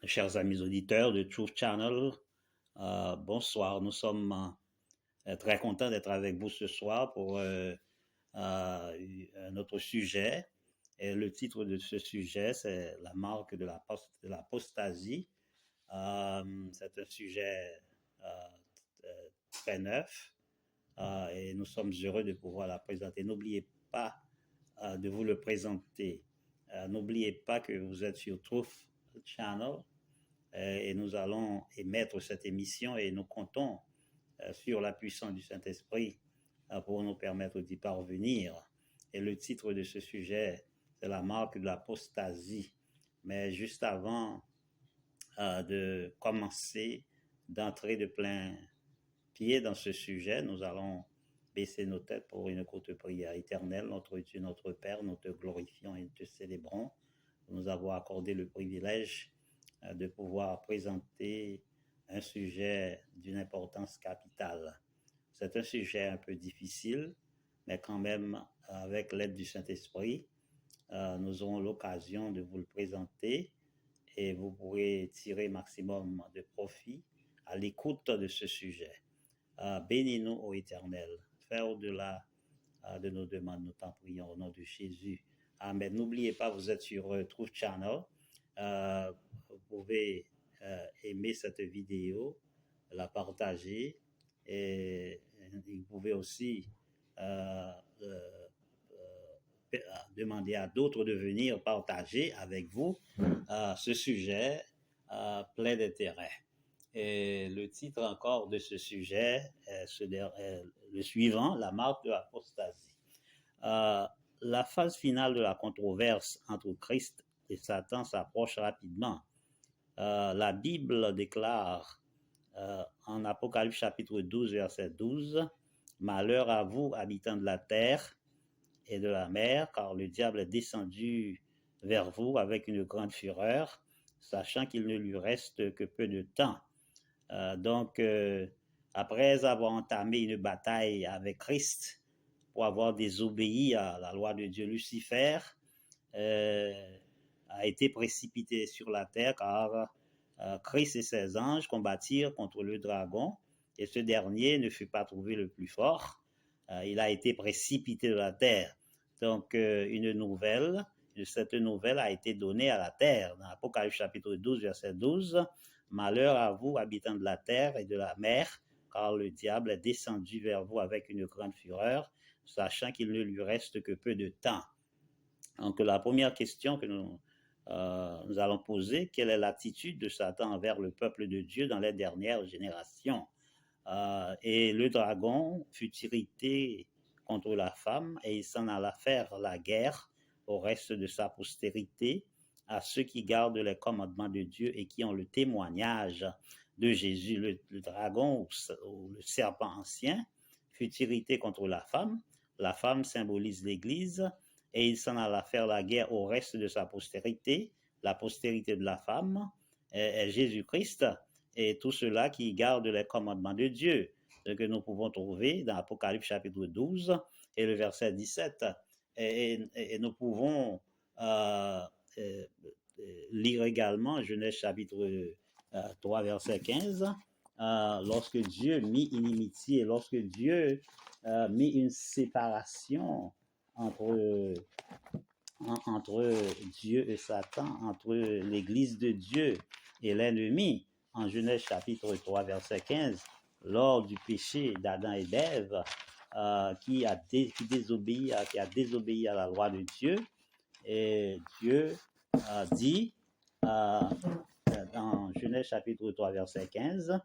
chers amis auditeurs de Truth Channel. Bonsoir, nous sommes très contents d'être avec vous ce soir pour un autre sujet. Et le titre de ce sujet, c'est la marque de l'apostasie. C'est un sujet très neuf et nous sommes heureux de pouvoir la présenter. N'oubliez pas de vous le présenter. N'oubliez pas que vous êtes sur Truth Channel et nous allons émettre cette émission et nous comptons sur la puissance du Saint-Esprit pour nous permettre d'y parvenir. Et le titre de ce sujet, c'est la marque de l'apostasie. Mais juste avant de commencer, d'entrer de plein pied dans ce sujet, nous allons baisser nos têtes pour une courte prière. Éternelle, notre Dieu, notre Père, nous te glorifions et te célébrons pour nous avoir accordé le privilège de pouvoir présenter un sujet d'une importance capitale. C'est un sujet un peu difficile, mais quand même, avec l'aide du Saint-Esprit, nous aurons l'occasion de vous le présenter et vous pourrez tirer maximum de profit à l'écoute de ce sujet. Bénis-nous, ô Éternel, fais au-delà de nos demandes, nous t'en prions au nom de Jésus. Amen. N'oubliez pas, vous êtes sur Truth Channel. Vous pouvez aimer cette vidéo, la partager et vous pouvez aussi demander à d'autres de venir partager avec vous ce sujet plein d'intérêt. Et le titre encore de ce sujet est le suivant, la marque de l'apostasie. La phase finale de la controverse entre Christ et Satan s'approche rapidement. La Bible déclare en Apocalypse chapitre 12, verset 12, « Malheur à vous, habitants de la terre et de la mer, car le diable est descendu vers vous avec une grande fureur, sachant qu'il ne lui reste que peu de temps. » Donc, après avoir entamé une bataille avec Christ, pour avoir désobéi à la loi de Dieu, Lucifer a été précipité sur la terre car Christ et ses anges combattirent contre le dragon et ce dernier ne fut pas trouvé le plus fort. Il a été précipité de la terre. Donc, cette nouvelle a été donnée à la terre. Dans Apocalypse chapitre 12, verset 12, « Malheur à vous, habitants de la terre et de la mer, car le diable est descendu vers vous avec une grande fureur, sachant qu'il ne lui reste que peu de temps. » Donc, la première question que nous allons poser, quelle est l'attitude de Satan envers le peuple de Dieu dans les dernières générations? Et le dragon fut irrité contre la femme et il s'en alla faire la guerre au reste de sa postérité, à ceux qui gardent les commandements de Dieu et qui ont le témoignage de Jésus. Le dragon ou le serpent ancien fut irrité contre la femme. La femme symbolise l'Église et il s'en alla faire la guerre au reste de sa postérité. La postérité de la femme est Jésus-Christ et tout cela qui gardent les commandements de Dieu, ce que nous pouvons trouver dans Apocalypse chapitre 12 et le verset 17. Et nous pouvons lire également Genèse chapitre 3 verset 15, lorsque Dieu mit inimitié, lorsque Dieu mit une séparation entre Dieu et Satan, entre l'Église de Dieu et l'ennemi, en Genèse chapitre 3 verset 15, lors du péché d'Adam et d'Ève, qui a désobéi à la loi de Dieu, et Dieu dit dans Genèse chapitre 3 verset 15,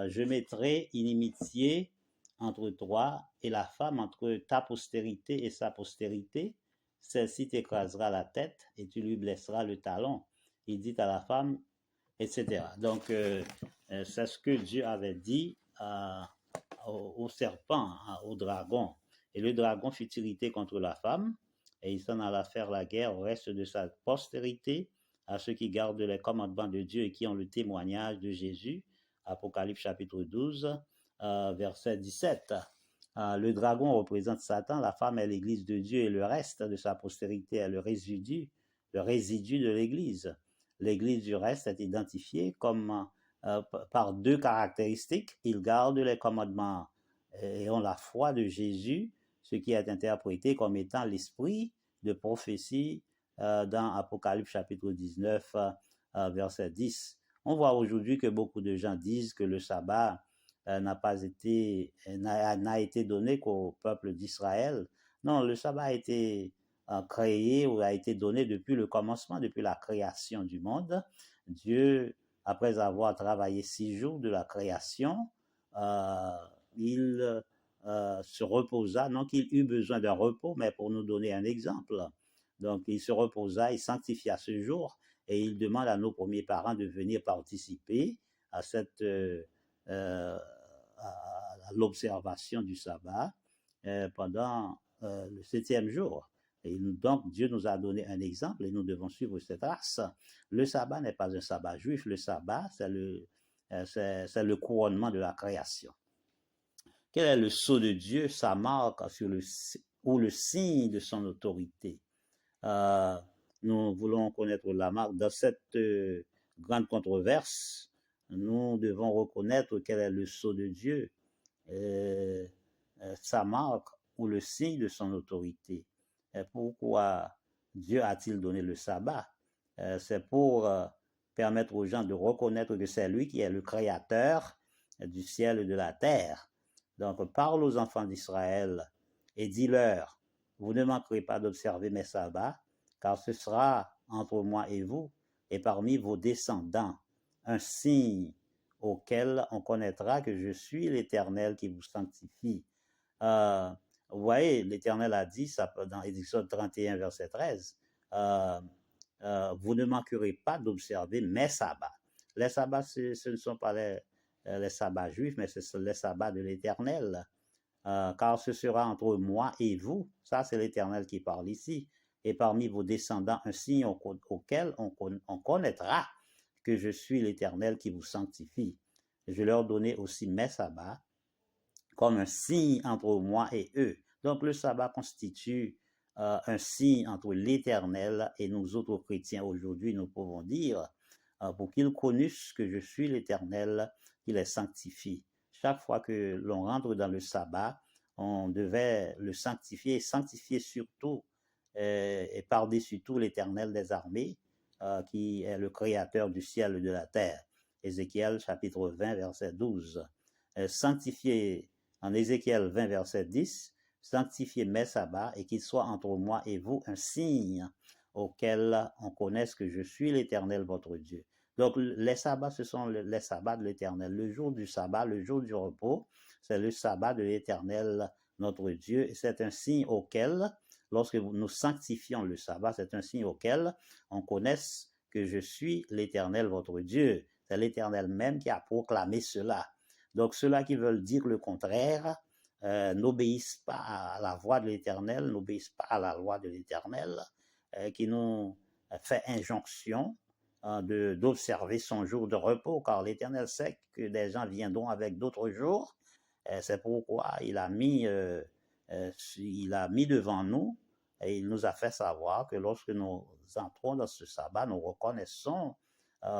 je mettrai inimitié entre toi et la femme, entre ta postérité et sa postérité, celle-ci t'écrasera la tête et tu lui blesseras le talon. Il dit à la femme, etc. Donc, c'est ce que Dieu avait dit au serpent, au dragon. Et le dragon fut irrité contre la femme et il s'en alla faire la guerre au reste de sa postérité, à ceux qui gardent les commandements de Dieu et qui ont le témoignage de Jésus. Apocalypse chapitre 12, verset 17. Le dragon représente Satan, la femme est l'Église de Dieu et le reste de sa postérité est le résidu de l'Église. l'Église du reste est identifiée comme par deux caractéristiques. Ils gardent les commandements et ont la foi de Jésus, ce qui est interprété comme étant l'esprit de prophétie dans Apocalypse chapitre 19, verset 10. On voit aujourd'hui que beaucoup de gens disent que le sabbat n'a été donné qu'au peuple d'Israël. Non, le sabbat a été créé ou a été donné depuis le commencement, depuis la création du monde. Dieu, après avoir travaillé 6 jours de la création, il se reposa, non qu'il eut besoin d'un repos, mais pour nous donner un exemple. Donc, il se reposa, il sanctifia ce jour et il demande à nos premiers parents de venir participer à à l'observation du sabbat pendant le 7e jour. Et donc, Dieu nous a donné un exemple et nous devons suivre cette trace. Le sabbat n'est pas un sabbat juif, le sabbat, c'est le couronnement de la création. Quel est le sceau de Dieu, sa marque ou le signe de son autorité? Nous voulons connaître la marque. Dans cette grande controverse, nous devons reconnaître quel est le sceau de Dieu, sa marque ou le signe de son autorité. Pourquoi Dieu a-t-il donné le sabbat? C'est pour permettre aux gens de reconnaître que c'est lui qui est le créateur du ciel et de la terre. Donc, parle aux enfants d'Israël et dis-leur, vous ne manquerez pas d'observer mes sabbats, car ce sera entre moi et vous, et parmi vos descendants, un signe auquel on connaîtra que je suis l'Éternel qui vous sanctifie. Vous voyez, l'Éternel a dit, ça dans Exode 31, verset 13, vous ne manquerez pas d'observer mes sabbats. Les sabbats, ce ne sont pas les sabbats juifs, mais c'est les sabbats de l'Éternel. Car ce sera entre moi et vous, ça c'est l'Éternel qui parle ici, et parmi vos descendants un signe auquel on connaîtra que je suis l'Éternel qui vous sanctifie. Je leur donnais aussi mes sabbats comme un signe entre moi et eux. Donc le sabbat constitue un signe entre l'Éternel et nous autres chrétiens. Aujourd'hui, nous pouvons dire, pour qu'ils connaissent que je suis l'Éternel, qui les sanctifie. Chaque fois que l'on rentre dans le sabbat, on devait le sanctifier, sanctifier surtout et par-dessus tout l'Éternel des armées, qui est le créateur du ciel et de la terre. Ézéchiel chapitre 20, verset 12. Sanctifier en Ézéchiel 20, verset 10, sanctifiez mes sabbats et qu'il soit entre moi et vous un signe auquel on connaisse que je suis l'Éternel votre Dieu. Donc les sabbats, ce sont les sabbats de l'Éternel. Le jour du sabbat, le jour du repos, c'est le sabbat de l'Éternel notre Dieu. C'est un signe auquel, lorsque nous sanctifions le sabbat, c'est un signe auquel on connaisse que je suis l'Éternel votre Dieu. C'est l'Éternel même qui a proclamé cela. Donc ceux-là qui veulent dire le contraire n'obéissent pas à la voix de l'Éternel, n'obéissent pas à la loi de l'Éternel, qui nous fait injonction d'observer son jour de repos, car l'Éternel sait que des gens viendront avec d'autres jours. C'est pourquoi il a mis devant nous et il nous a fait savoir que lorsque nous entrons dans ce sabbat, nous reconnaissons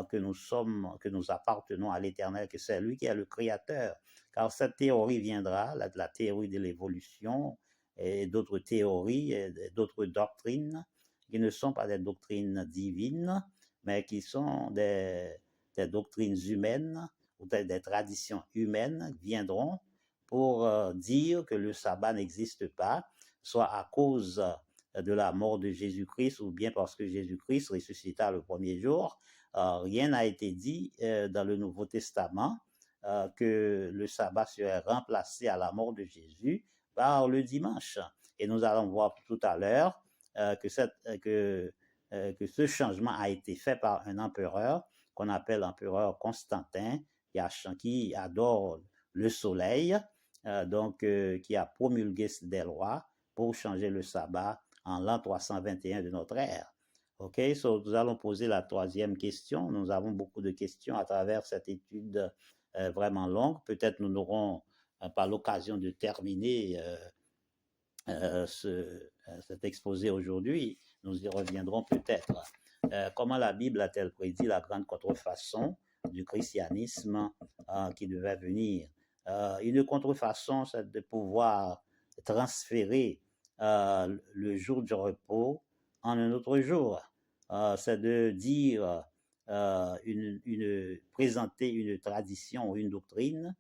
que nous appartenons à l'Éternel, que c'est lui qui est le créateur. Car cette théorie viendra, la théorie de l'évolution et d'autres théories, et d'autres doctrines qui ne sont pas des doctrines divines, mais qui sont des doctrines humaines ou des traditions humaines viendront pour dire que le sabbat n'existe pas, soit à cause de la mort de Jésus-Christ ou bien parce que Jésus-Christ ressuscita le premier jour. Rien n'a été dit dans le Nouveau Testament que le sabbat serait remplacé à la mort de Jésus par le dimanche. Et nous allons voir tout à l'heure que ce changement a été fait par un empereur qu'on appelle l'empereur Constantin, qui adore le soleil, qui a promulgué des lois pour changer le sabbat en l'an 321 de notre ère. OK, nous allons poser la troisième question. Nous avons beaucoup de questions à travers cette étude vraiment longue. Peut-être nous n'aurons pas l'occasion de terminer cet exposé aujourd'hui. Nous y reviendrons peut-être. comment la Bible a-t-elle prédit la grande contrefaçon du christianisme qui devait venir? Une contrefaçon, c'est de pouvoir transférer le jour du repos en un autre jour. C'est de dire, présenter une tradition ou une doctrine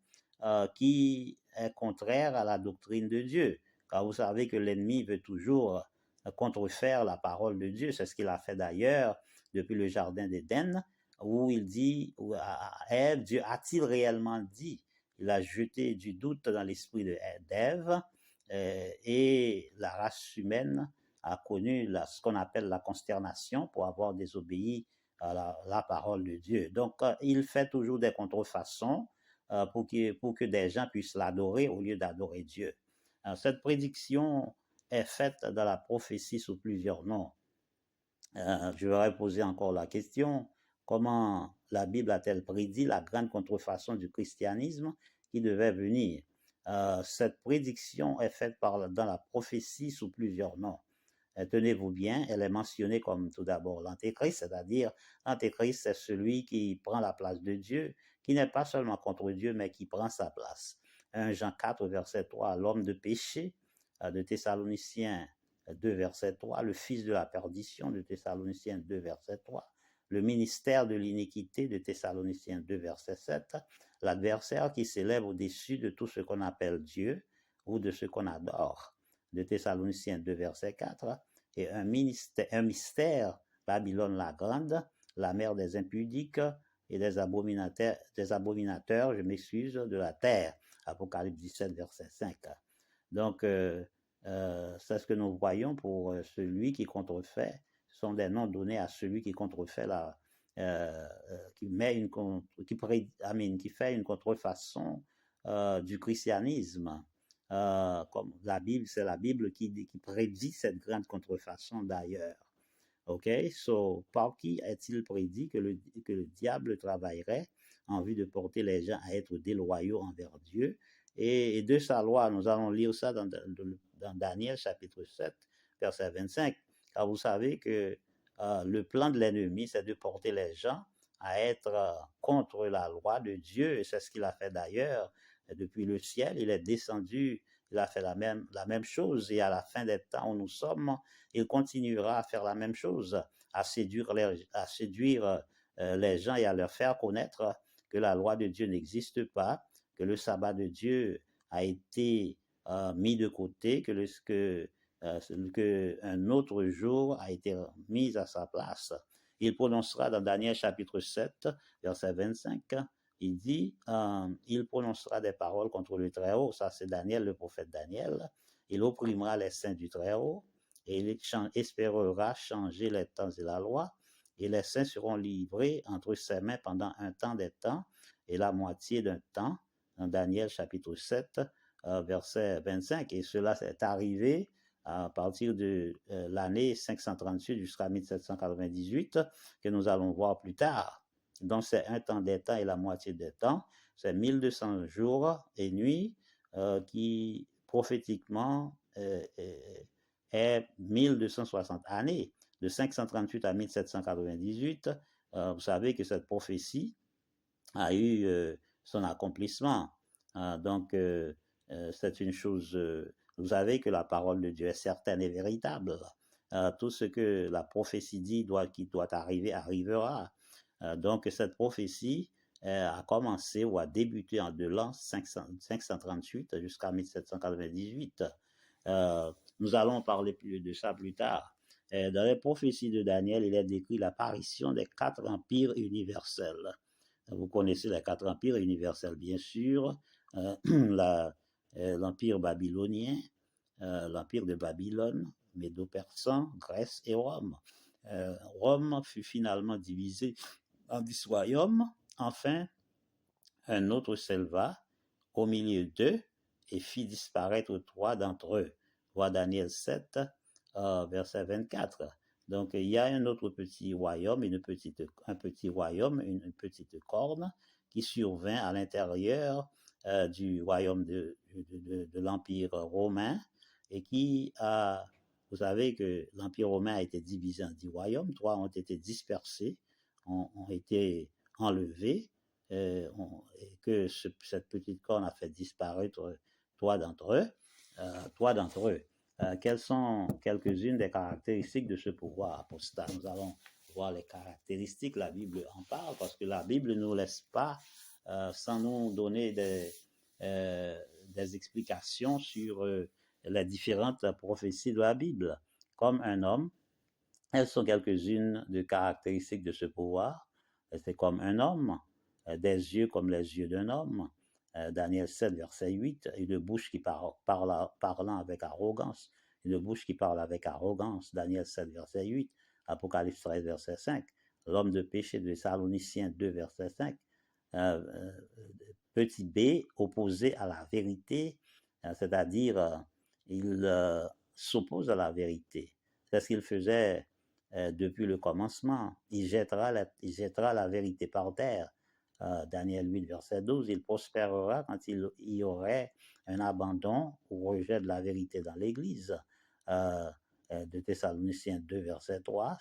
qui est contraire à la doctrine de Dieu. Car vous savez que l'ennemi veut toujours contrefaire la parole de Dieu. C'est ce qu'il a fait d'ailleurs depuis le jardin d'Éden, où il dit à Ève, Dieu a-t-il réellement dit? Il a jeté du doute dans l'esprit d'Ève et la race humaine a connu ce qu'on appelle la consternation pour avoir désobéi à la parole de Dieu. Donc, il fait toujours des contrefaçons pour que des gens puissent l'adorer au lieu d'adorer Dieu. Alors, cette prédiction est faite dans la prophétie sous plusieurs noms. Je vais poser encore la question, comment la Bible a-t-elle prédit la grande contrefaçon du christianisme qui devait venir? Cette prédiction est faite dans la prophétie sous plusieurs noms. Tenez-vous bien, elle est mentionnée comme tout d'abord l'Antéchrist, c'est-à-dire l'Antéchrist, c'est celui qui prend la place de Dieu, qui n'est pas seulement contre Dieu, mais qui prend sa place. 1 Jean 4, verset 3, l'homme de péché, de Thessaloniciens 2, verset 3, le fils de la perdition, de Thessaloniciens 2, verset 3, le ministère de l'iniquité, de Thessaloniciens 2, verset 7, l'adversaire qui s'élève au-dessus de tout ce qu'on appelle Dieu ou de ce qu'on adore, de Thessaloniciens 2, verset 4, et un mystère, Babylone la grande, la mère des impudiques et des abominateurs, je m'excuse, de la terre, Apocalypse 17, verset 5. Donc, c'est ce que nous voyons pour celui qui contrefait. Ce sont des noms donnés à celui qui contrefait qui fait une contrefaçon du christianisme. Comme la Bible, c'est la Bible qui prédit cette grande contrefaçon d'ailleurs. OK? So, par qui est-il prédit que le diable travaillerait en vue de porter les gens à être déloyaux envers Dieu? Et de sa loi, nous allons lire ça dans Daniel chapitre 7, verset 25. Car vous savez que le plan de l'ennemi, c'est de porter les gens à être contre la loi de Dieu. Et c'est ce qu'il a fait d'ailleurs. Depuis le ciel, il est descendu, il a fait la même chose. Et à la fin des temps où nous sommes, il continuera à faire la même chose, à séduire les gens et à leur faire connaître que la loi de Dieu n'existe pas, que le sabbat de Dieu a été mis de côté, que un autre jour a été mis à sa place. Il prononcera dans Daniel chapitre 7, verset 25, il dit, il prononcera des paroles contre le Très-Haut, ça c'est Daniel, le prophète Daniel, il opprimera les saints du Très-Haut, et il espérera changer les temps et la loi, et les saints seront livrés entre ses mains pendant un temps des temps, et la moitié d'un temps, dans Daniel chapitre 7, verset 25, et cela est arrivé à partir de l'année 538 jusqu'à 1798, que nous allons voir plus tard. Donc c'est un temps des temps et la moitié des temps, c'est 1200 jours et nuits qui prophétiquement est 1260 années, de 538 à 1798. Vous savez que cette prophétie a eu son accomplissement. Donc, c'est une chose, vous savez que la parole de Dieu est certaine et véritable. Tout ce que la prophétie dit qui doit arriver, arrivera. Donc, cette prophétie a commencé ou a débuté en de l'an 538 jusqu'à 1798. Nous allons parler plus de ça plus tard. Dans les prophéties de Daniel, il est décrit l'apparition des 4 empires universels. Vous connaissez les 4 empires universels, bien sûr. L'empire babylonien, l'empire de Babylone, Médo-Persan, Grèce et Rome. Rome fut finalement divisé en 10 royaumes. Enfin, un autre s'éleva au milieu d'eux et fit disparaître 3 d'entre eux. Voir Daniel 7, verset 24. Donc, il y a un autre petit royaume, un petit royaume, une petite corne qui survint à l'intérieur du royaume de l'Empire romain et qui a Vous savez que l'Empire romain a été divisé en 10 royaumes, 3 ont été dispersés, ont été enlevés, et que cette petite corne a fait disparaître 3 d'entre eux. 3 d'entre eux. Quelles sont quelques-unes des caractéristiques de ce pouvoir apostat? Nous allons voir les caractéristiques, la Bible en parle, parce que la Bible ne nous laisse pas sans nous donner des explications sur les différentes prophéties de la Bible. Comme un homme, elles sont quelques-unes des caractéristiques de ce pouvoir. C'est comme un homme, des yeux comme les yeux d'un homme, Daniel 7, verset 8, une bouche qui parlant avec arrogance, une bouche qui parle avec arrogance, Daniel 7, verset 8, Apocalypse 13, verset 5, l'homme de péché de Thessaloniciens 2, verset 5, petit b opposé à la vérité, c'est-à-dire il s'oppose à la vérité. C'est ce qu'il faisait depuis le commencement. Il jettera la vérité par terre. Daniel 8, verset 12, il prospérera quand il y aurait un abandon ou rejet de la vérité dans l'Église. De Thessaloniciens 2, verset 3,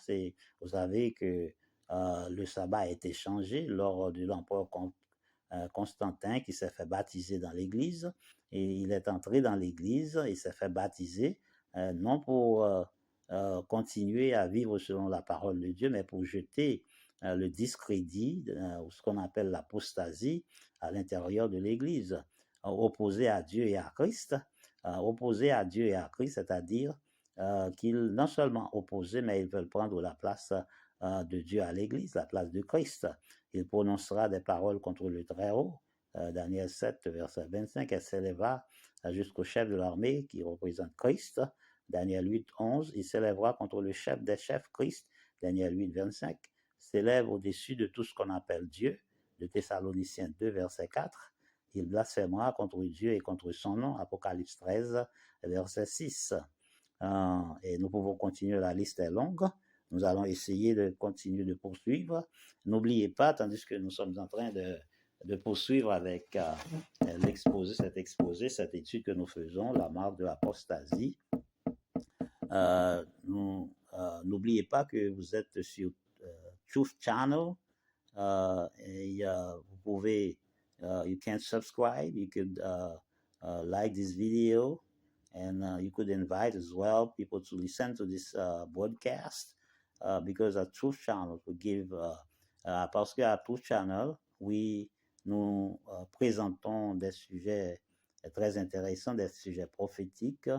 vous savez que le sabbat a été changé lors de l'empereur Constantin qui s'est fait baptiser dans l'Église, et il est entré dans l'Église, il s'est fait baptiser, non pour continuer à vivre selon la parole de Dieu, mais pour jeter le discrédit, ou ce qu'on appelle l'apostasie, à l'intérieur de l'Église, opposé à Dieu et à Christ, c'est-à-dire qu'ils non seulement opposés, mais ils veulent prendre la place de Dieu à l'Église, la place de Christ. Il prononcera des paroles contre le Très-Haut, Daniel 7, verset 25, elle s'élèvera jusqu'au chef de l'armée qui représente Christ, Daniel 8, 11, il s'élèvera contre le chef des chefs, Christ, Daniel 8, 25, s'élève au-dessus de tout ce qu'on appelle Dieu, de Thessaloniciens 2, verset 4, il blasphémera contre Dieu et contre son nom, Apocalypse 13, verset 6. Et nous pouvons continuer, la liste est longue. Nous allons essayer de continuer de poursuivre. N'oubliez pas, tandis que nous sommes en train de poursuivre avec cette étude que nous faisons, la marque de l'apostasie. N'oubliez pas que vous êtes sur Truth Channel. Vous pouvez, you can subscribe, you could like this video, and you could invite as well people to listen to this broadcast, because our Truth Channel will give, parce qu'à Truth Channel, nous présentons des sujets très intéressants, des sujets prophétiques,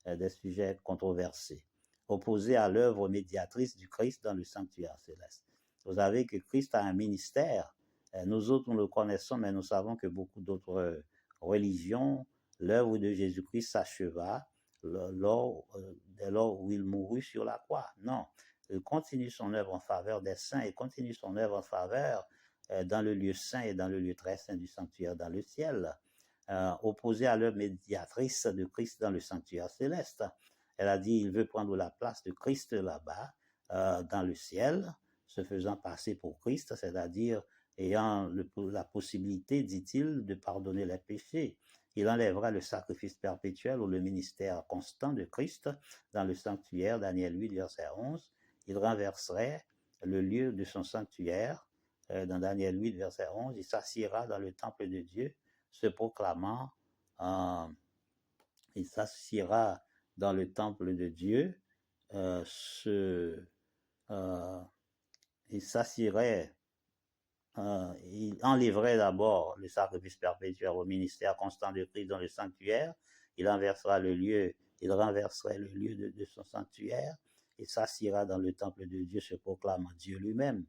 des sujets controversés, opposés à l'œuvre médiatrice du Christ dans le sanctuaire céleste. Vous savez que Christ a un ministère. Nous autres, nous le connaissons, mais nous savons que beaucoup d'autres religions, l'œuvre de Jésus-Christ s'acheva dès lors où il mourut sur la croix. Non, il continue son œuvre en faveur des saints, et continue son œuvre en faveur dans le lieu saint et dans le lieu très saint du sanctuaire dans le ciel, opposé à l'œuvre médiatrice de Christ dans le sanctuaire céleste. Elle a dit, il veut prendre la place de Christ là-bas, dans le ciel, se faisant passer pour Christ, c'est-à-dire ayant la possibilité, dit-il, de pardonner les péchés. Il enlèvera le sacrifice perpétuel ou le ministère constant de Christ dans le sanctuaire, Daniel 8, verset 11. Il renverserait le lieu de son sanctuaire, dans Daniel 8, verset 11. Il s'assiera dans le temple de Dieu, se proclamant, il s'assiera dans le temple de Dieu, il s'assirait, il enlèverait d'abord le sacrifice perpétuel au ministère constant de Christ dans le sanctuaire, il renverserait le lieu de son sanctuaire, il s'assiera dans le temple de Dieu, se proclamant Dieu lui-même.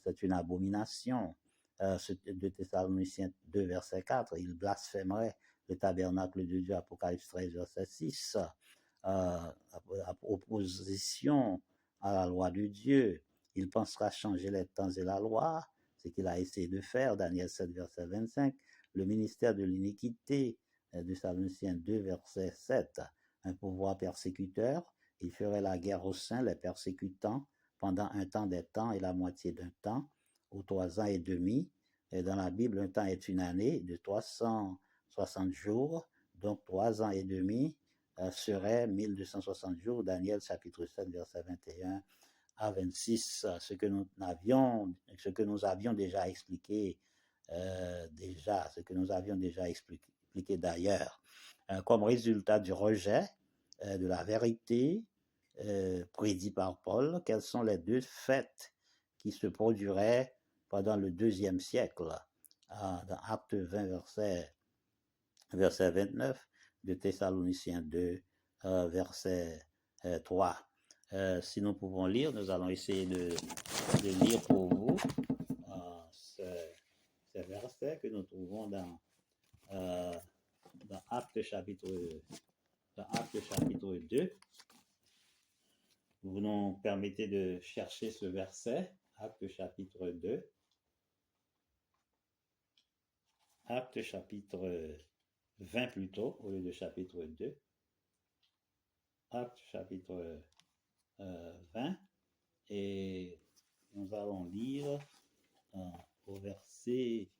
C'est une abomination. De Thessaloniciens 2, verset 4, il blasphémerait le tabernacle de Dieu, Apocalypse 13, verset 6, opposition à la loi de Dieu. Il pensera changer les temps et la loi, ce qu'il a essayé de faire, Daniel 7, verset 25, le ministère de l'iniquité, de Thessaloniciens 2, verset 7, un pouvoir persécuteur, il ferait la guerre aux saints, les persécutant pendant un temps des temps et la moitié d'un temps, ou 3 ans et demi. Et dans la Bible, un temps est une année de 360 jours, donc 3 ans et demi, serait 1260 jours, Daniel chapitre 7, verset 21 à 26, ce que nous avions déjà expliqué, ce que nous avions déjà expliqué d'ailleurs, comme résultat du rejet de la vérité prédit par Paul, quels sont les deux faits qui se produiraient pendant le deuxième siècle, dans Acte 20, verset 29, de Thessaloniciens 2, verset 3. Si nous pouvons lire, nous allons essayer de lire pour vous ces versets que nous trouvons dans Acte chapitre 2. Vous nous permettez de chercher ce verset, Acte chapitre 2. Acte chapitre 20 plutôt, au lieu de chapitre 2. Acte chapitre 20. Et nous allons lire au verset...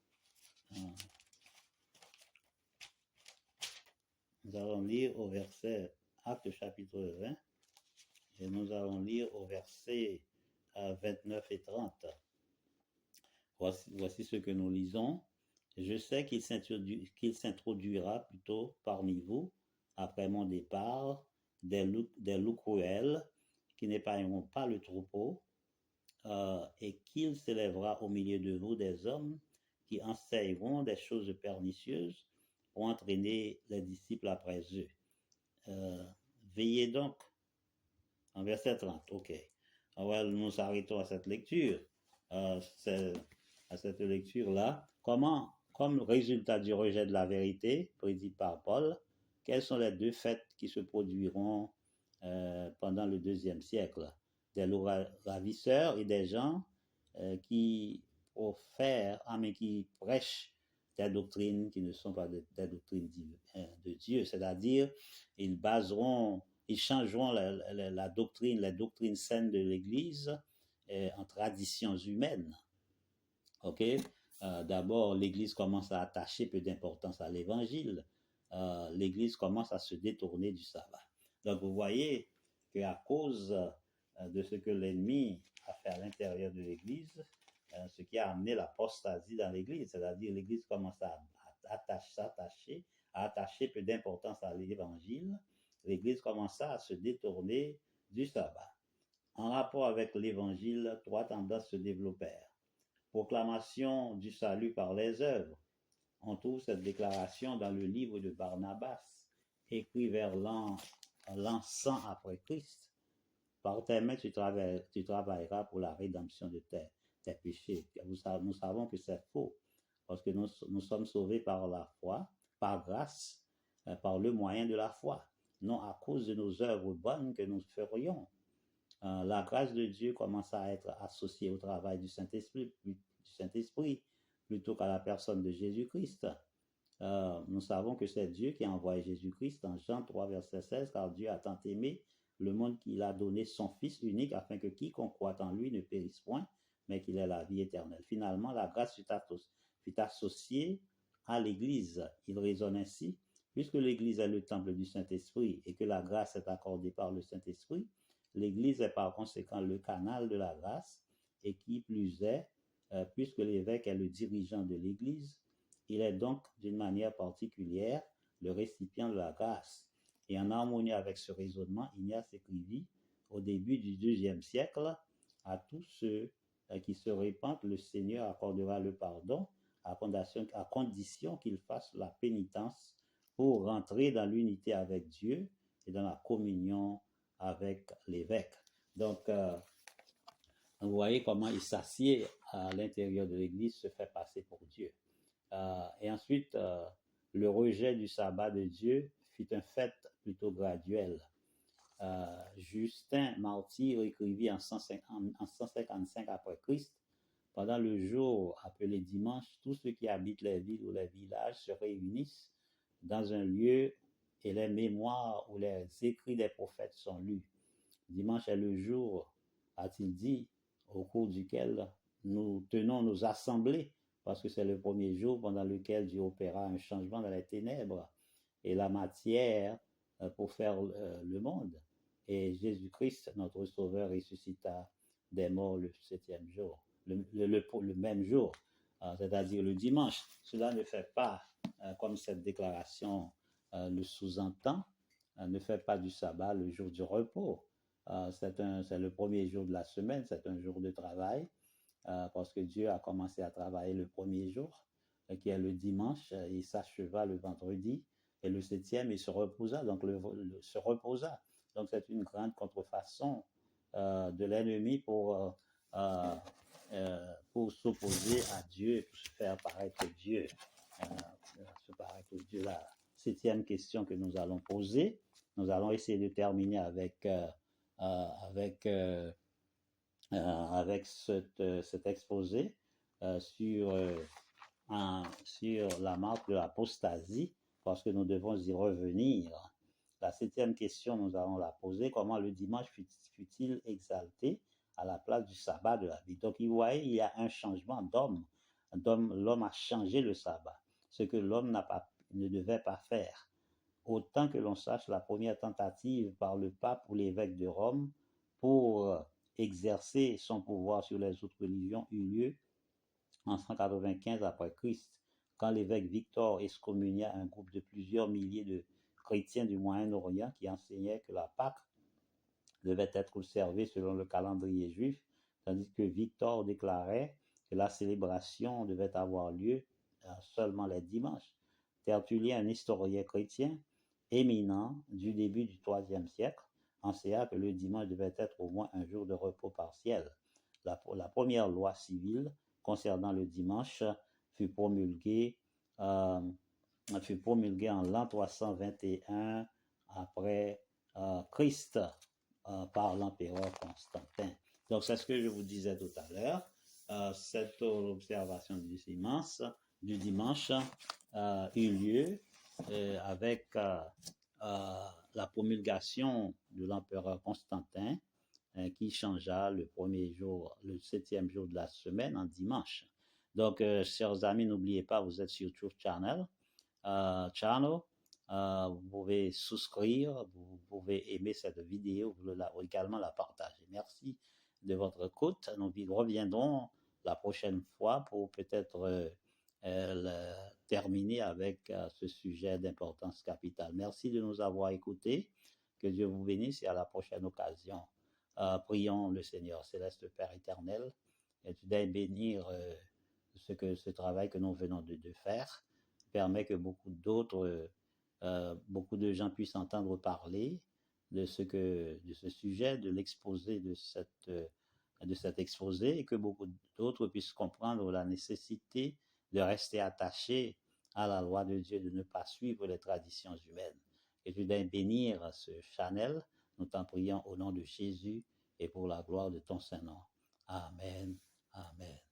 nous allons lire au verset, Acte chapitre 20, et nous allons lire au verset 29 et 30. Voici ce que nous lisons. Je sais qu'il s'introduira plutôt parmi vous, après mon départ, des loups cruels qui n'épargneront pas le troupeau, et qu'il s'élèvera au milieu de vous des hommes qui enseigneront des choses pernicieuses pour entraîner les disciples après eux. Veillez donc, en verset 30, ok. Alors, nous arrêtons à cette lecture. À cette lecture-là, comme résultat du rejet de la vérité, prédit par Paul, quels sont les deux faits qui se produiront pendant le deuxième siècle? Des loups ravisseurs et des gens qui qui prêchent des doctrines qui ne sont pas des doctrines de Dieu, c'est-à-dire ils changeront la doctrine, les doctrines saines de l'Église en traditions humaines. Ok, d'abord, l'Église commence à attacher peu d'importance à l'Évangile. L'Église commence à se détourner du sabbat. Donc, vous voyez qu'à cause de ce que l'ennemi a fait à l'intérieur de l'Église, ce qui a amené l'apostasie dans l'Église, c'est-à-dire l'Église commence à attacher peu d'importance à l'Évangile. L'Église commença à se détourner du sabbat. En rapport avec l'Évangile, trois tendances se développèrent. Proclamation du salut par les œuvres. On trouve cette déclaration dans le livre de Barnabas, écrit vers l'an 100 après Christ. Par tes mains, tu travailleras pour la rédemption de tes péchés. Nous savons que c'est faux, parce que nous sommes sauvés par la foi, par grâce, par le moyen de la foi, non à cause de nos œuvres bonnes que nous ferions. La grâce de Dieu commence à être associée au travail du Saint-Esprit plutôt qu'à la personne de Jésus-Christ. Nous savons que c'est Dieu qui a envoyé Jésus-Christ dans Jean 3, verset 16, car Dieu a tant aimé le monde qu'il a donné son Fils unique afin que quiconque croit en lui ne périsse point, mais qu'il ait la vie éternelle. Finalement, la grâce fut associée à l'Église. Il raisonne ainsi, puisque l'Église est le temple du Saint-Esprit et que la grâce est accordée par le Saint-Esprit, l'Église est par conséquent le canal de la grâce, et qui plus est, puisque l'évêque est le dirigeant de l'Église, il est donc d'une manière particulière le récipient de la grâce. Et en harmonie avec ce raisonnement, Ignace écrivit au début du IIe siècle, à tous ceux qui se repentent, le Seigneur accordera le pardon à condition qu'ils fassent la pénitence pour rentrer dans l'unité avec Dieu et dans la communion avec l'évêque. Donc, vous voyez comment il s'assied à l'intérieur de l'Église, se fait passer pour Dieu. Et ensuite, le rejet du sabbat de Dieu fut un fait plutôt graduel. Justin martyr écrivit en 155 après Christ, pendant le jour appelé dimanche, tous ceux qui habitent les villes ou les villages se réunissent dans un lieu et les mémoires ou les écrits des prophètes sont lus. Dimanche est le jour, a-t-il dit, au cours duquel nous tenons nos assemblées, parce que c'est le premier jour pendant lequel Dieu opéra un changement dans les ténèbres, et la matière pour faire le monde. Et Jésus-Christ, notre Sauveur, ressuscita des morts le septième jour, le même jour, c'est-à-dire le dimanche. Cela ne fait pas, comme cette déclaration le sous-entend, ne fait pas du sabbat le jour du repos. C'est le premier jour de la semaine, c'est un jour de travail, parce que Dieu a commencé à travailler le premier jour, qui est le dimanche, il s'acheva le vendredi, et le septième, il se reposa, donc se reposa. Donc c'est une grande contrefaçon de l'ennemi pour s'opposer à Dieu, pour se faire paraître Dieu. Se paraître Dieu. La septième question que nous allons poser, nous allons essayer de terminer avec cet exposé sur la marque de l'apostasie, parce que nous devons y revenir. La septième question, nous allons la poser: comment le dimanche fut-il exalté à la place du sabbat de la vie? Donc, vous voyez, il y a un changement d'homme. L'homme a changé le sabbat, ce que l'homme ne devait pas faire. Autant que l'on sache, la première tentative par le pape ou l'évêque de Rome pour exercer son pouvoir sur les autres religions eut lieu en 195 après Christ, quand l'évêque Victor excommunia un groupe de plusieurs milliers de chrétiens du Moyen-Orient qui enseignaient que la Pâque devait être observée selon le calendrier juif, tandis que Victor déclarait que la célébration devait avoir lieu seulement les dimanches. Tertullien, un historien chrétien éminent du début du IIIe siècle, enseigna que le dimanche devait être au moins un jour de repos partiel. La première loi civile concernant le dimanche fut promulguée en l'an 321 après Christ par l'empereur Constantin. Donc c'est ce que je vous disais tout à l'heure. Cette observation du dimanche eut lieu avec la promulgation de l'empereur Constantin, qui changea le septième jour de la semaine en dimanche. Donc, chers amis, n'oubliez pas, vous êtes sur Truth Channel. Vous pouvez souscrire, vous pouvez aimer cette vidéo, vous pouvez également la partager. Merci de votre écoute. Nous reviendrons la prochaine fois pour peut-être terminer avec ce sujet d'importance capitale. Merci de nous avoir écoutés. Que Dieu vous bénisse et à la prochaine occasion. Prions le Seigneur céleste, Père éternel, et tu dois bénir ce travail que nous venons de faire. Permet que beaucoup de gens puissent entendre parler de ce sujet, de l'exposé de cet exposé, et que beaucoup d'autres puissent comprendre la nécessité de rester attachés à la loi de Dieu, de ne pas suivre les traditions humaines. Et tu dois bénir ce channel. Nous t'en prions au nom de Jésus et pour la gloire de ton Saint-Nom. Amen. Amen.